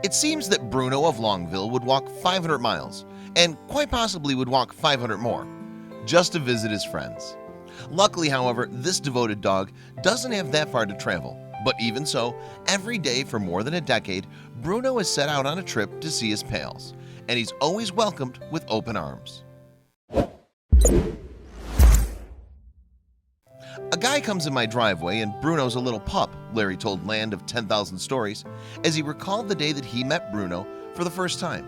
It seems that Bruno of Longville would walk 500 miles and quite possibly would walk 500 more just to visit his friends. Luckily, however, this devoted dog doesn't have that far to travel. But even so, every day for more than a decade, Bruno has set out on a trip to see his pals, and he's always welcomed with open arms. A guy comes in my driveway and Bruno's a little pup, Larry told Land of 10,000 Stories, as he recalled the day that he met Bruno for the first time.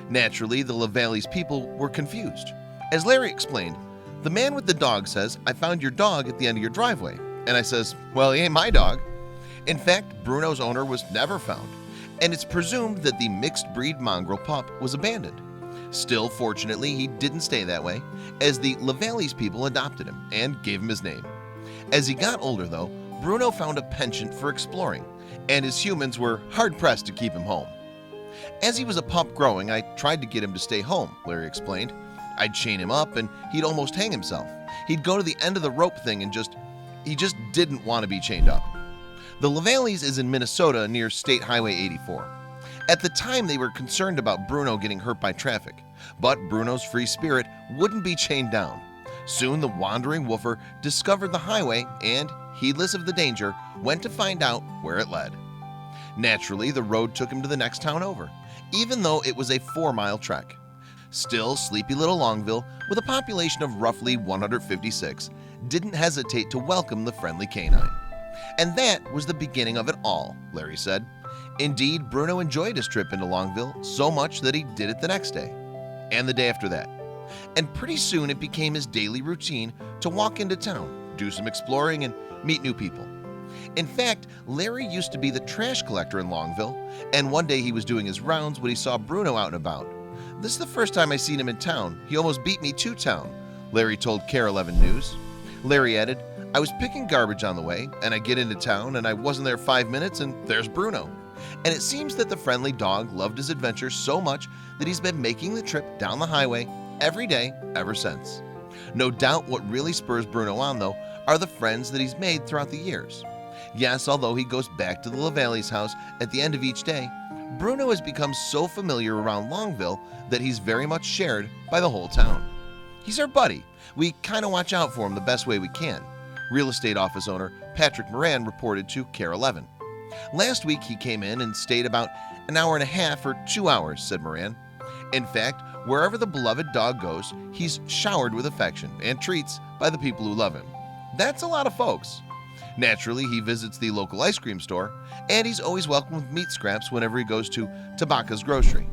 Naturally, the LaValley's people were confused. As Larry explained, the man with the dog says, "I found your dog at the end of your driveway." And I says, "Well, he ain't my dog." In fact, Bruno's owner was never found, and it's presumed that the mixed breed mongrel pup was abandoned. Still, fortunately, he didn't stay that way, as the LaValley's people adopted him and gave him his name. As he got older, though, Bruno found a penchant for exploring, and his humans were hard-pressed to keep him home. As he was a pup growing, I tried to get him to stay home, Larry explained. I'd chain him up and he'd almost hang himself. He'd go to the end of the rope thing and he just didn't want to be chained up. The LaValley's is in Minnesota near State Highway 84. At the time, they were concerned about Bruno getting hurt by traffic, but Bruno's free spirit wouldn't be chained down. Soon the wandering woofer discovered the highway and, heedless of the danger, went to find out where it led. Naturally, the road took him to the next town over, even though it was a 4-mile trek. Still, sleepy little Longville, with a population of roughly 156, didn't hesitate to welcome the friendly canine. And that was the beginning of it all, Larry said. Indeed, Bruno enjoyed his trip into Longville so much that he did it the next day, and the day after that. And pretty soon it became his daily routine to walk into town, do some exploring, and meet new people. In fact, Larry used to be the trash collector in Longville, and one day he was doing his rounds when he saw Bruno out and about. "This is the first time I seen him in town. He almost beat me to town," Larry told KARE 11 News. Larry added, "I was picking garbage on the way, and I get into town, and I wasn't there 5 minutes, and there's Bruno." And it seems that the friendly dog loved his adventure so much that he's been making the trip down the highway every day ever since. No doubt what really spurs Bruno on, though, are the friends that he's made throughout the years. Yes, although he goes back to the LaValley's house at the end of each day, Bruno has become so familiar around Longville that he's very much shared by the whole town. He's our buddy. We kind of watch out for him the best way we can, real estate office owner Patrick Moran reported to KARE 11. Last week he came in and stayed about an hour and a half or 2 hours, said Moran. In fact, wherever the beloved dog goes, he's showered with affection and treats by the people who love him. That's a lot of folks. Naturally, he visits the local ice cream store, and he's always welcome with meat scraps whenever he goes to Tabaka's grocery.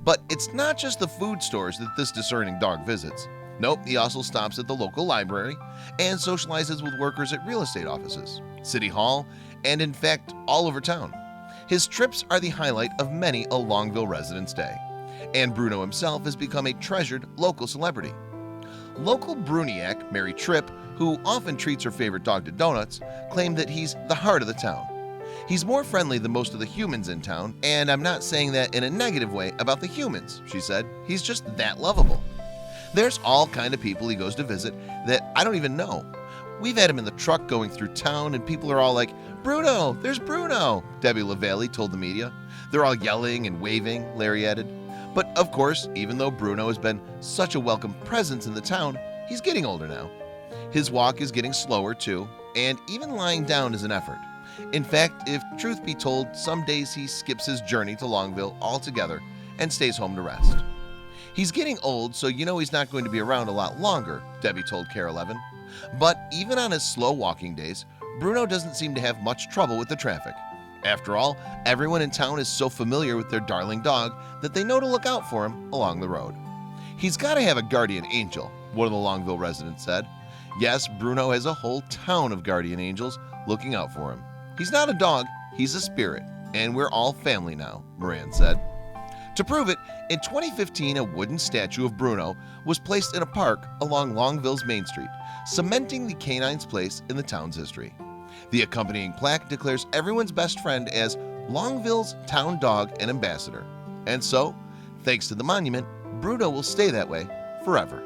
But it's not just the food stores that this discerning dog visits. Nope, he also stops at the local library and socializes with workers at real estate offices, City Hall, and in fact, all over town. His trips are the highlight of many a Longville resident's day, and Bruno himself has become a treasured local celebrity. Local Bruniac, Mary Tripp, who often treats her favorite dog to donuts, claimed that he's the heart of the town. He's more friendly than most of the humans in town, and I'm not saying that in a negative way about the humans, she said. He's just that lovable. There's all kind of people he goes to visit that I don't even know. We've had him in the truck going through town, and people are all like, "Bruno, there's Bruno," Debbie LaValley told the media. They're all yelling and waving, Larry added. But of course, even though Bruno has been such a welcome presence in the town, he's getting older now. His walk is getting slower too, and even lying down is an effort. In fact, if truth be told, some days he skips his journey to Longville altogether and stays home to rest. He's getting old, so you know he's not going to be around a lot longer, Debbie told KARE 11. But even on his slow walking days, Bruno doesn't seem to have much trouble with the traffic. After all, everyone in town is so familiar with their darling dog that they know to look out for him along the road. "He's got to have a guardian angel," one of the Longville residents said. Yes, Bruno has a whole town of guardian angels looking out for him. He's not a dog, he's a spirit, and we're all family now, Moran said. To prove it, in 2015, a wooden statue of Bruno was placed in a park along Longville's Main Street, cementing the canine's place in the town's history. The accompanying plaque declares everyone's best friend as Longville's town dog and ambassador. And so, thanks to the monument, Bruno will stay that way forever.